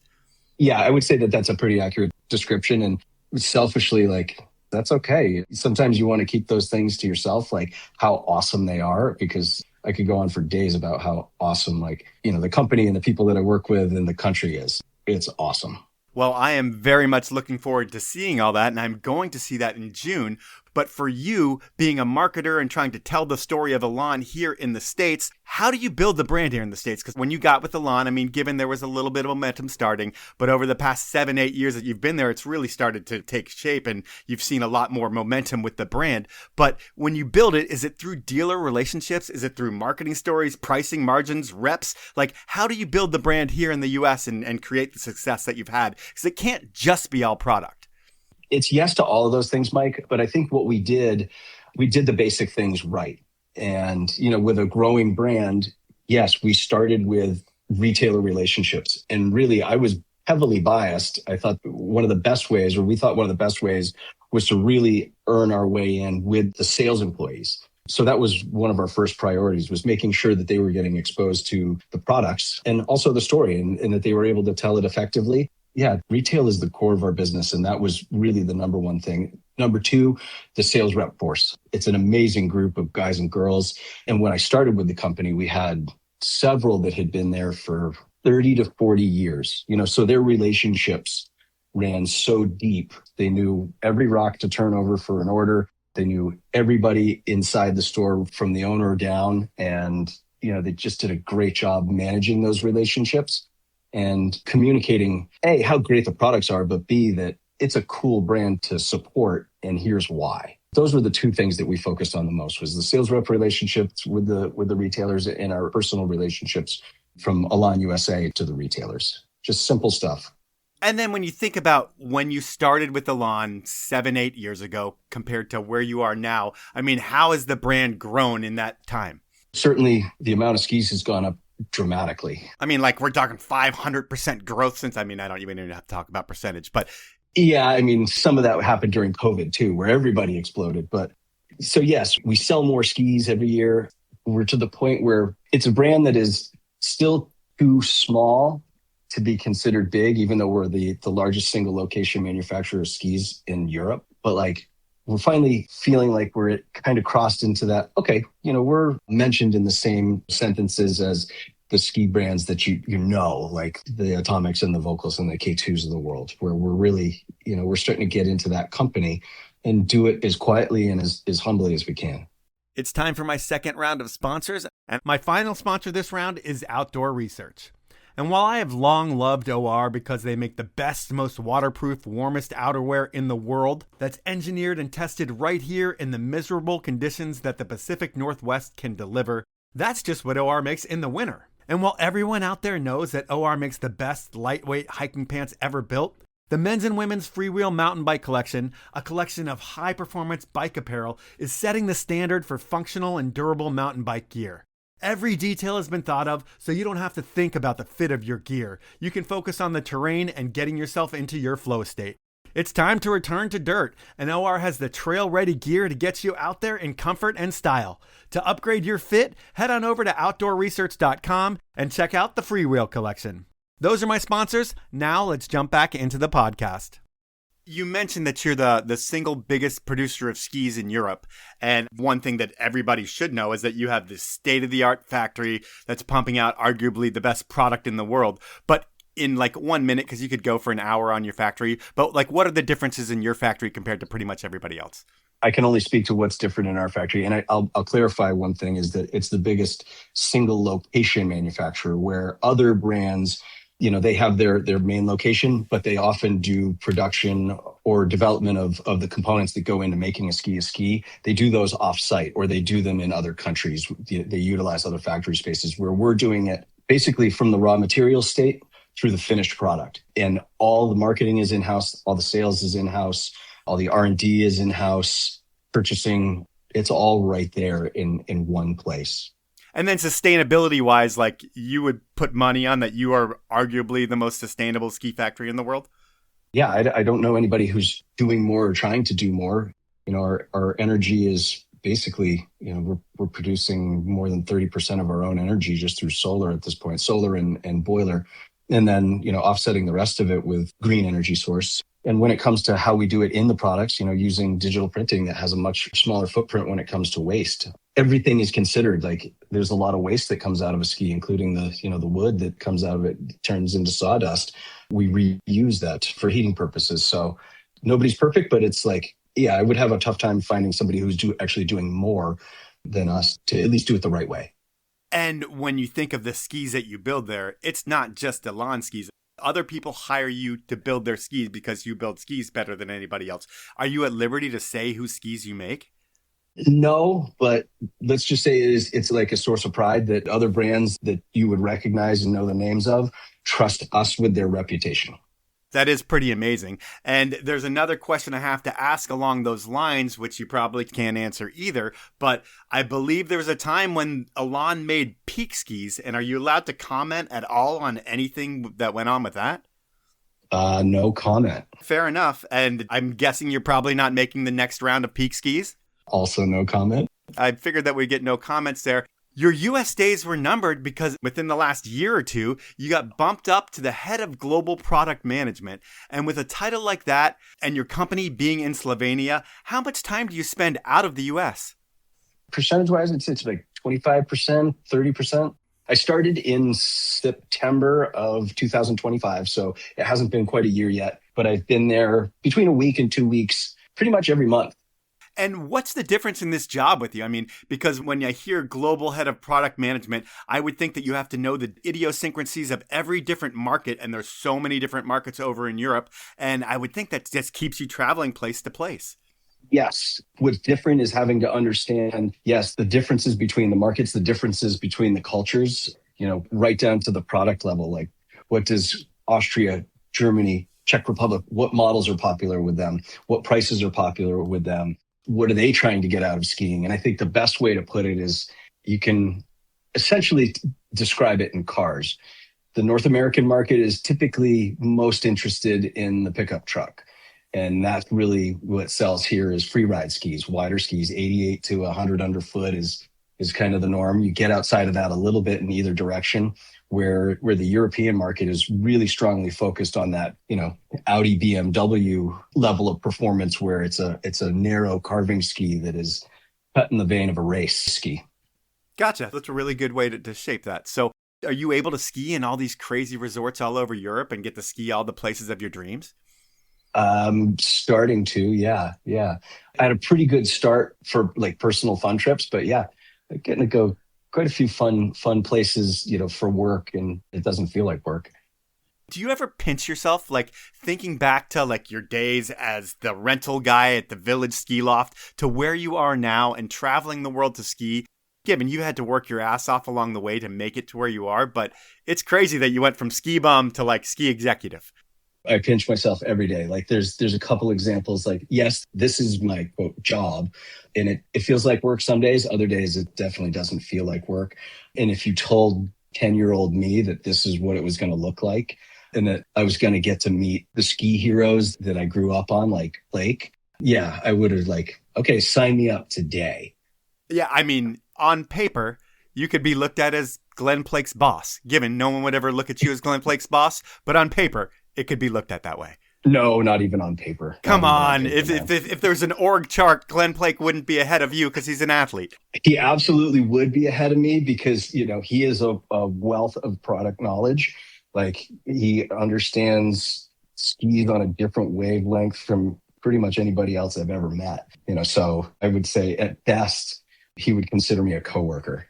Yeah, I would say that that's a pretty accurate description. And selfishly, like, that's okay. Sometimes you want to keep those things to yourself, like how awesome they are, because I could go on for days about how awesome, like, you know, the company and the people that I work with and the country is. It's awesome. Well, I am very much looking forward to seeing all that, and I'm going to see that in June. But for you, being a marketer and trying to tell the story of Elan here in the States, how do you build the brand here in the States? Because when you got with Elan, I mean, given there was a little bit of momentum starting, but over the past 7-8 years that you've been there, it's really started to take shape and you've seen a lot more momentum with the brand. But when you build it, is it through dealer relationships? Is it through marketing stories, pricing, margins, reps? Like, how do you build the brand here in the US and create the success that you've had? Because it can't just be all product. It's yes to all of those things, Mike. But I think what we did the basic things right. And, with a growing brand, yes, we started with retailer relationships. And really, I was heavily biased. I thought we thought one of the best ways was to really earn our way in with the sales employees. So that was one of our first priorities, was making sure that they were getting exposed to the products and also the story and that they were able to tell it effectively. Yeah, retail is the core of our business, and that was really the number one thing. Number two, the sales rep force. It's an amazing group of guys and girls. And when I started with the company, we had several that had been there for 30 to 40 years. So their relationships ran so deep. They knew every rock to turn over for an order. They knew everybody inside the store from the owner down. And, they just did a great job managing those relationships and communicating, A, how great the products are, but B, that it's a cool brand to support, and here's why. Those were the two things that we focused on the most, was the sales rep relationships with the retailers and our personal relationships from Elan USA to the retailers. Just simple stuff. And then when you think about when you started with Elan 7-8 years ago compared to where you are now, I mean, how has the brand grown in that time? Certainly the amount of skis has gone up dramatically. I mean, like, we're talking 500% growth since, I don't even have to talk about percentage, but. Yeah, some of that happened during COVID too, where everybody exploded. But so yes, we sell more skis every year. We're to the point where it's a brand that is still too small to be considered big, even though we're the largest single location manufacturer of skis in Europe. But we're finally feeling like we're kind of crossed into that. Okay, we're mentioned in the same sentences as the ski brands that like the Atomics and the Vocals and the K2s of the world, where we're really, we're starting to get into that company and do it as quietly and as humbly as we can. It's time for my second round of sponsors. And my final sponsor this round is Outdoor Research. And while I have long loved OR because they make the best, most waterproof, warmest outerwear in the world that's engineered and tested right here in the miserable conditions that the Pacific Northwest can deliver, that's just what OR makes in the winter. And while everyone out there knows that OR makes the best lightweight hiking pants ever built, the men's and women's freewheel mountain bike collection, a collection of high-performance bike apparel, is setting the standard for functional and durable mountain bike gear. Every detail has been thought of, so you don't have to think about the fit of your gear. You can focus on the terrain and getting yourself into your flow state. It's time to return to dirt, and OR has the trail-ready gear to get you out there in comfort and style. To upgrade your fit, head on over to outdoorresearch.com and check out the Freewheel collection. Those are my sponsors. Now let's jump back into the podcast. You mentioned that you're the single biggest producer of skis in Europe. And one thing that everybody should know is that you have this state-of-the-art factory that's pumping out arguably the best product in the world. But in 1 minute, because you could go for an hour on your factory, but what are the differences in your factory compared to pretty much everybody else? I can only speak to what's different in our factory. And I'll clarify one thing, is that it's the biggest single location manufacturer, where other brands, they have their main location, but they often do production or development of the components that go into making a ski. They do those off-site, or they do them in other countries. They utilize other factory spaces, where we're doing it basically from the raw material state through the finished product. And all the marketing is in-house, all the sales is in-house, all the R&D is in-house, purchasing, it's all right there in one place. And then sustainability-wise, you would put money on that you are arguably the most sustainable ski factory in the world? Yeah, I don't know anybody who's doing more or trying to do more. Our energy is basically, we're producing more than 30% of our own energy just through solar at this point, solar and boiler. And then, offsetting the rest of it with green energy source. And when it comes to how we do it in the products, using digital printing that has a much smaller footprint when it comes to waste. Everything is considered. There's a lot of waste that comes out of a ski, including the wood that comes out of it turns into sawdust. We reuse that for heating purposes. So nobody's perfect, but it's yeah, I would have a tough time finding somebody who's actually doing more than us to at least do it the right way. And when you think of the skis that you build there, it's not just Elan Skis. Other people hire you to build their skis because you build skis better than anybody else. Are you at liberty to say whose skis you make? No, but let's just say it's like a source of pride that other brands that you would recognize and know the names of trust us with their reputation. That is pretty amazing. And there's another question I have to ask along those lines, which you probably can't answer either. But I believe there was a time when Elan made peak skis. And are you allowed to comment at all on anything that went on with that? No comment. Fair enough. And I'm guessing you're probably not making the next round of peak skis? Also no comment. I figured that we'd get no comments there. Your US days were numbered because within the last year or two, you got bumped up to the head of global product management. And with a title like that and your company being in Slovenia, how much time do you spend out of the US? Percentage-wise, it's like 25%, 30%. I started in September of 2025, so it hasn't been quite a year yet, but I've been there between a week and 2 weeks, pretty much every month. And what's the difference in this job with you? I mean, because when I hear global head of product management, I would think that you have to know the idiosyncrasies of every different market. And there's so many different markets over in Europe. And I would think that just keeps you traveling place to place. Yes. What's different is having to understand, yes, the differences between the markets, the differences between the cultures, right down to the product level. Like, what does Austria, Germany, Czech Republic, what models are popular with them? What prices are popular with them? What are they trying to get out of skiing? And I think the best way to put it is you can essentially describe it in cars. The North American market is typically most interested in the pickup truck. And that's really what sells here is free ride skis, wider skis, 88 to 100 underfoot is kind of the norm. You get outside of that a little bit in either direction, where the European market is really strongly focused on that, Audi, BMW level of performance, where it's a narrow carving ski that is cut in the vein of a race ski. Gotcha. That's a really good way to shape that. So are you able to ski in all these crazy resorts all over Europe and get to ski all the places of your dreams? Starting to, yeah. I had a pretty good start for like personal fun trips, but yeah, getting to go quite a few fun places, for work, and it doesn't feel like work. Do you ever pinch yourself, like thinking back to like your days as the rental guy at the village ski loft to where you are now and traveling the world to ski? Given you had to work your ass off along the way to make it to where you are, but it's crazy that you went from ski bum to like ski executive. I pinch myself every day. Like there's a couple examples, like, yes, this is my quote job, and it feels like work some days. Other days it definitely doesn't feel like work. And if you told 10-year-old me that this is what it was going to look like, and that I was going to get to meet the ski heroes that I grew up on, like Blake, yeah, I would have like, okay, sign me up today. Yeah, I mean, on paper, you could be looked at as Glenn Plake's boss, given no one would ever look at you as Glenn Plake's boss, but on paper, it could be looked at that way. No, not even on paper. Come on. If there's an org chart, Glenn Plake wouldn't be ahead of you because he's an athlete. He absolutely would be ahead of me because, he is a wealth of product knowledge. Like, he understands skis on a different wavelength from pretty much anybody else I've ever met. So I would say at best, he would consider me a coworker.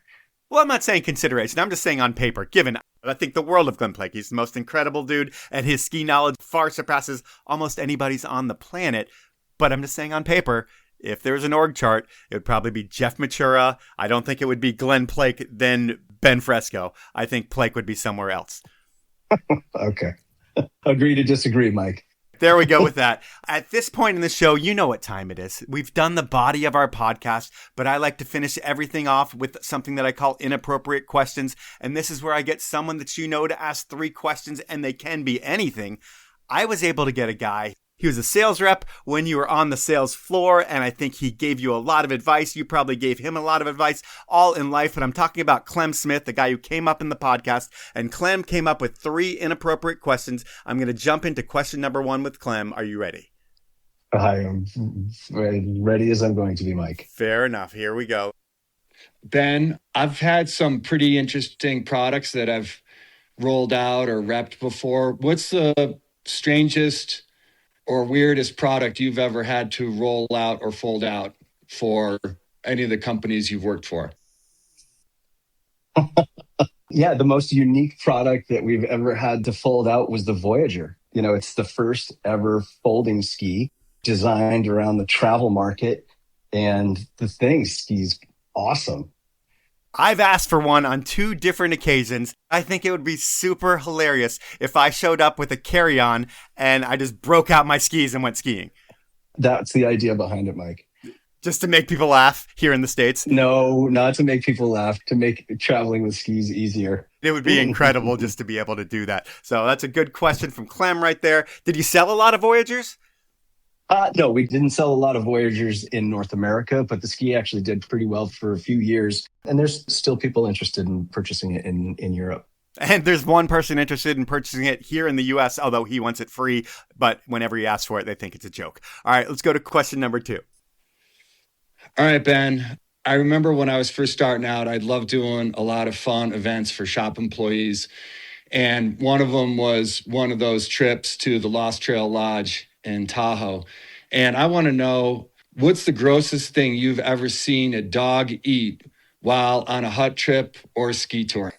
Well, I'm not saying consideration. I'm just saying on paper, given I think the world of Glenn Plake. He's the most incredible dude, and his ski knowledge far surpasses almost anybody's on the planet. But I'm just saying on paper, if there was an org chart, it would probably be Jeff Matura. I don't think it would be Glenn Plake, then Ben Fresco. I think Plake would be somewhere else. Okay. Agree to disagree, Mike. There we go with that. At this point in the show, you know what time it is. We've done the body of our podcast, but I like to finish everything off with something that I call inappropriate questions. And this is where I get someone that you know to ask 3 questions, and they can be anything. I was able to get a guy. He was a sales rep when you were on the sales floor, and I think he gave you a lot of advice. You probably gave him a lot of advice, all in life. But I'm talking about Clem Smith, the guy who came up in the podcast. And Clem came up with 3 inappropriate questions. I'm going to jump into question number 1 with Clem. Are you ready? I am ready as I'm going to be, Mike. Fair enough. Here we go. Ben, I've had some pretty interesting products that I've rolled out or repped before. What's the strangest or weirdest product you've ever had to roll out or fold out for any of the companies you've worked for? Yeah, the most unique product that we've ever had to fold out was the Voyager. It's the first ever folding ski designed around the travel market. And the thing skis awesome. I've asked for one on 2 different occasions. I think it would be super hilarious if I showed up with a carry-on and I just broke out my skis and went skiing. That's the idea behind it, Mike. Just to make people laugh here in the States? No, not to make people laugh, to make traveling with skis easier. It would be incredible just to be able to do that. So that's a good question from Clem right there. Did you sell a lot of Voyagers? No, we didn't sell a lot of Voyagers in North America, but the ski actually did pretty well for a few years. And there's still people interested in purchasing it in Europe. And there's one person interested in purchasing it here in the US, although he wants it free. But whenever he asks for it, they think it's a joke. All right, let's go to question number 2. All right, Ben. I remember when I was first starting out, I loved doing a lot of fun events for shop employees. And one of them was one of those trips to the Lost Trail Lodge in Tahoe. And I want to know, what's the grossest thing you've ever seen a dog eat while on a hut trip or a ski tour?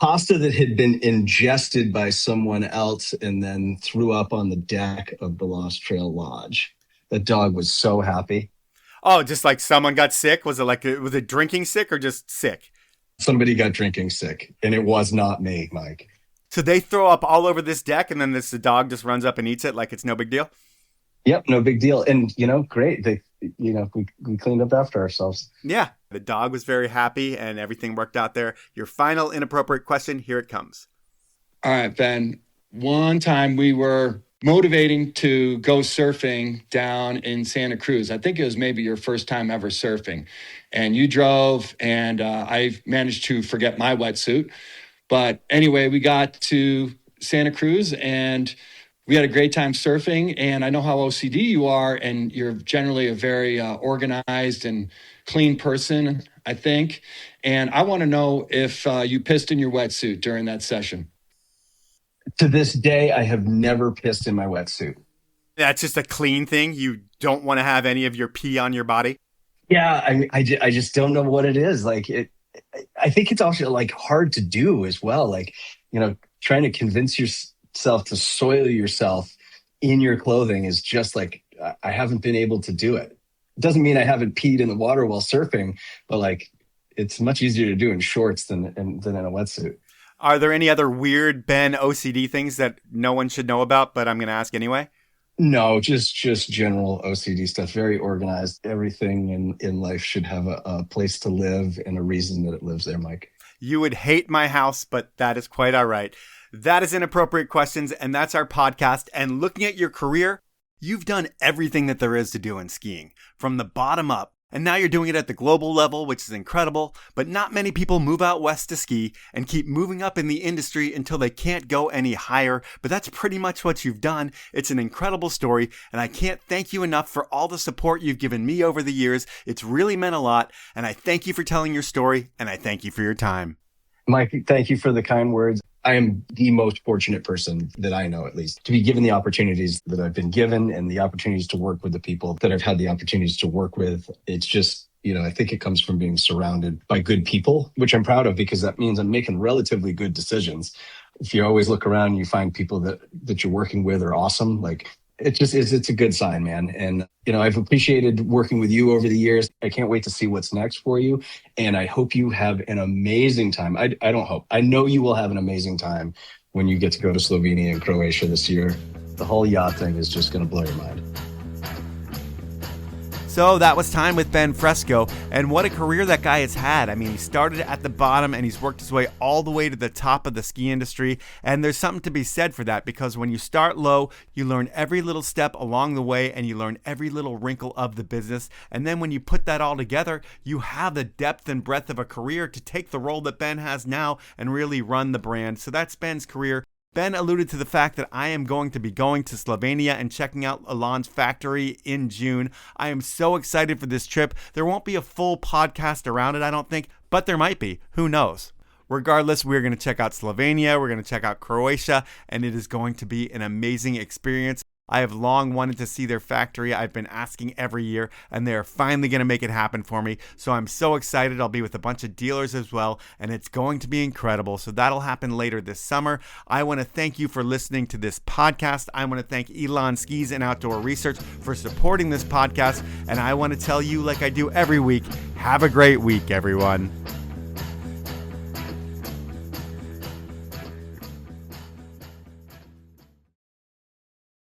Pasta that had been ingested by someone else and then threw up on the deck of the Lost Trail Lodge. The dog was so happy. Oh, just like someone got sick? Was it drinking sick or just sick? Somebody got drinking sick, and it was not me, Mike. So they throw up all over this deck, and then the dog just runs up and eats it like it's no big deal? Yep, no big deal. And, great. We cleaned up after ourselves. Yeah, the dog was very happy, and everything worked out there. Your final inappropriate question, here it comes. All right, Ben. One time we were motivating to go surfing down in Santa Cruz. I think it was maybe your first time ever surfing. And you drove, and I managed to forget my wetsuit. But anyway, we got to Santa Cruz, and we had a great time surfing. And I know how OCD you are, and you're generally a very organized and clean person, I think. And I want to know if you pissed in your wetsuit during that session. To this day, I have never pissed in my wetsuit. That's just a clean thing? You don't want to have any of your pee on your body? Yeah, I just don't know what it is. I think it's also hard to do as well. Trying to convince yourself to soil yourself in your clothing is just I haven't been able to do it. It doesn't mean I haven't peed in the water while surfing, but it's much easier to do in shorts than in a wetsuit. Are there any other weird Ben OCD things that no one should know about, but I'm going to ask anyway? No, just general OCD stuff. Very organized. Everything in life should have a place to live and a reason that it lives there, Mike. You would hate my house, but that is quite all right. That is Inappropriate Questions, and that's our podcast. And looking at your career, you've done everything that there is to do in skiing, from the bottom up. And now you're doing it at the global level, which is incredible, but not many people move out west to ski and keep moving up in the industry until they can't go any higher. But that's pretty much what you've done. It's an incredible story, and I can't thank you enough for all the support you've given me over the years. It's really meant a lot, and I thank you for telling your story, and I thank you for your time. Mike, thank you for the kind words. I am the most fortunate person that I know, at least, to be given the opportunities that I've been given and the opportunities to work with the people that I've had the opportunities to work with. It's just, I think it comes from being surrounded by good people, which I'm proud of because that means I'm making relatively good decisions. If you always look around and you find people that you're working with are awesome, it's a good sign, man. And, I've appreciated working with you over the years. I can't wait to see what's next for you. And I hope you have an amazing time. I don't hope. I know you will have an amazing time when you get to go to Slovenia and Croatia this year. The whole yacht thing is just going to blow your mind. So that was time with Ben Fresco, and what a career that guy has had. I mean, he started at the bottom and he's worked his way all the way to the top of the ski industry, and there's something to be said for that because when you start low, you learn every little step along the way and you learn every little wrinkle of the business, and then when you put that all together, you have the depth and breadth of a career to take the role that Ben has now and really run the brand. So that's Ben's career. Ben alluded to the fact that I am going to be going to Slovenia and checking out Elan's factory in June. I am so excited for this trip. There won't be a full podcast around it, I don't think, but there might be. Who knows? Regardless, we're going to check out Slovenia, we're going to check out Croatia, and it is going to be an amazing experience. I have long wanted to see their factory. I've been asking every year, and they're finally going to make it happen for me. So I'm so excited. I'll be with a bunch of dealers as well, and it's going to be incredible. So that'll happen later this summer. I want to thank you for listening to this podcast. I want to thank Elan Skis and Outdoor Research for supporting this podcast. And I want to tell you, like I do every week, have a great week, everyone.